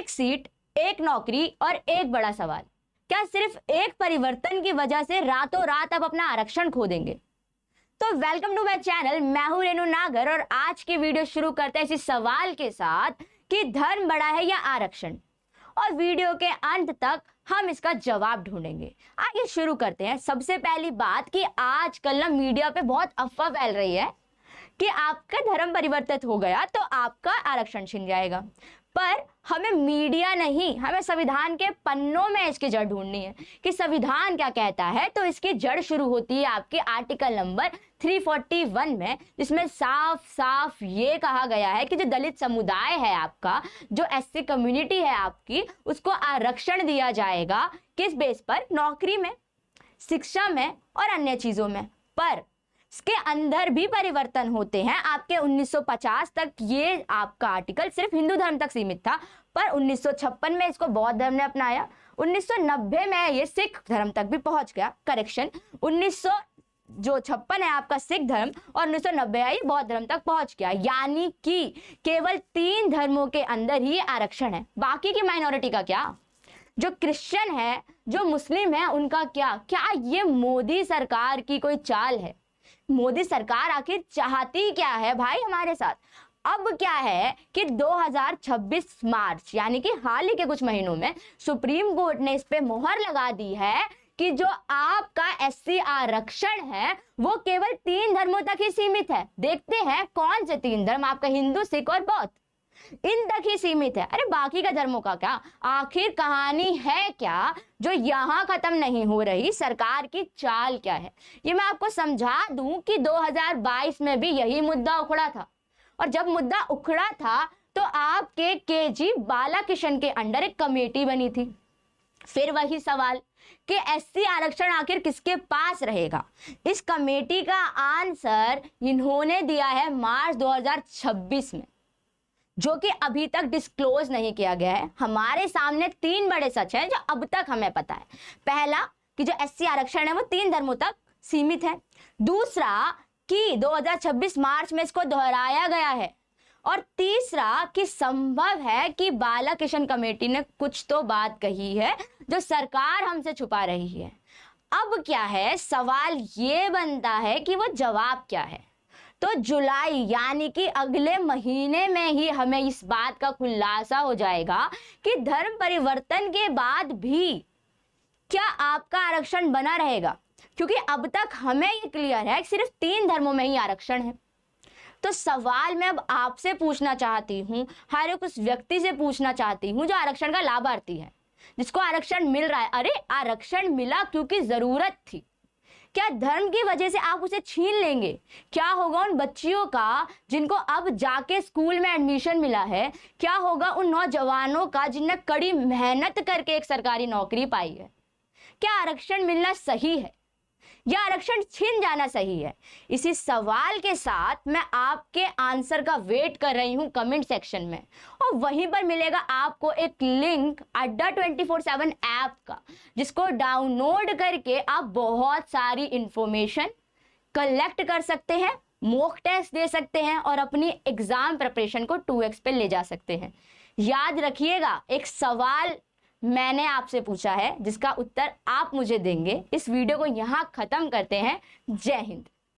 एक सीट, एक नौकरी और एक बड़ा सवाल, क्या सिर्फ एक परिवर्तन की वजह से रातों रात आप अपना आरक्षण खो देंगे? तो वेलकम टू माय चैनल, मैं हूं रेनू नागर और आज की वीडियो शुरू करते हैं इसी सवाल के साथ कि धर्म बड़ा है या आरक्षण, और वीडियो के अंत तक हम इसका जवाब ढूंढेंगे। आइए शुरू करते हैं। सबसे पहली बात कि आजकल ना मीडिया पे बहुत अफवाह फैल रही है कि आपका धर्म परिवर्तित हो गया तो आपका आरक्षण छिन जाएगा, पर हमें मीडिया नहीं, हमें संविधान के पन्नों में इसकी जड़ ढूंढनी है कि संविधान क्या कहता है। तो इसकी जड़ शुरू होती है आपके आर्टिकल नंबर 341 में, जिसमें साफ साफ ये कहा गया है कि जो दलित समुदाय है आपका, जो एससी कम्युनिटी है आपकी, उसको आरक्षण दिया जाएगा। किस बेस पर? नौकरी में, शिक्षा में और अन्य चीजों में। पर इसके अंदर भी परिवर्तन होते हैं। आपके 1950 तक ये आपका आर्टिकल सिर्फ हिंदू धर्म तक सीमित था, पर 1956 में इसको बौद्ध धर्म ने अपनाया। 1990 में ये सिख धर्म तक भी पहुंच गया। करेक्शन, 1956 है आपका सिख धर्म और 1990 है ये बौद्ध धर्म तक पहुंच गया। यानी कि केवल 3 धर्मों के अंदर ही आरक्षण है। बाकी की माइनॉरिटी का क्या? जो क्रिश्चियन है, जो मुस्लिम है, उनका क्या? क्या ये मोदी सरकार की कोई चाल है? मोदी सरकार आखिर चाहती क्या है भाई हमारे साथ? अब क्या है कि 2026 मार्च यानी कि हाल ही के कुछ महीनों में सुप्रीम कोर्ट ने इस पे मोहर लगा दी है कि जो आपका एससी आरक्षण है वो केवल 3 धर्मों तक ही सीमित है। देखते हैं कौन से 3 धर्म, आपका हिंदू, सिख और बौद्ध, इन तक ही सीमित है। अरे बाकी का धर्मों का क्या? आखिर कहानी है क्या जो यहां खत्म नहीं हो रही? सरकार की चाल क्या है ये मैं आपको समझा दूं कि 2022 में भी यही मुद्दा उखड़ा था, और जब मुद्दा उखड़ा था तो आपके केजी बालाकिशन के अंडर एक कमेटी बनी थी। फिर वही सवाल कि एससी आरक्षण आखिर किसके पास रहेगा? इस कमेटी का आंसर इन्होंने दिया है मार्च 2026 में, जो कि अभी तक डिस्क्लोज नहीं किया गया है। हमारे सामने 3 बड़े सच हैं जो अब तक हमें पता है। पहला कि जो एससी आरक्षण है वो 3 धर्मों तक सीमित है। दूसरा कि 2026 मार्च में इसको दोहराया गया है। और तीसरा कि संभव है कि बालाकिशन कमेटी ने कुछ तो बात कही है जो सरकार हमसे छुपा रही है। अब क्या है, सवाल ये बनता है कि वो जवाब क्या है। तो जुलाई यानी कि अगले महीने में ही हमें इस बात का खुलासा हो जाएगा कि धर्म परिवर्तन के बाद भी क्या आपका आरक्षण बना रहेगा, क्योंकि अब तक हमें ये क्लियर है कि सिर्फ 3 धर्मों में ही आरक्षण है। तो सवाल मैं अब आपसे पूछना चाहती हूँ, हर एक उस व्यक्ति से पूछना चाहती हूँ जो आरक्षण का लाभार्थी है, जिसको आरक्षण मिल रहा है। अरे आरक्षण मिला क्योंकि जरूरत थी, क्या धर्म की वजह से आप उसे छीन लेंगे? क्या होगा उन बच्चियों का जिनको अब जाके स्कूल में एडमिशन मिला है? क्या होगा उन नौजवानों का जिनने कड़ी मेहनत करके एक सरकारी नौकरी पाई है? क्या आरक्षण मिलना सही है या आरक्षण छिन जाना सही है? इसी सवाल के साथ मैं आपके आंसर का वेट कर रही हूं कमेंट सेक्शन में, और वहीं पर मिलेगा आपको एक लिंक अड्डा 24/7 ऐप का, जिसको डाउनलोड करके आप बहुत सारी इंफॉर्मेशन कलेक्ट कर सकते हैं, मॉक टेस्ट दे सकते हैं और अपनी एग्जाम प्रिपरेशन को 2x पे ले जा सकते हैं। याद रखिएगा, एक सवाल मैंने आपसे पूछा है जिसका उत्तर आप मुझे देंगे। इस वीडियो को यहां खत्म करते हैं। जय हिंद।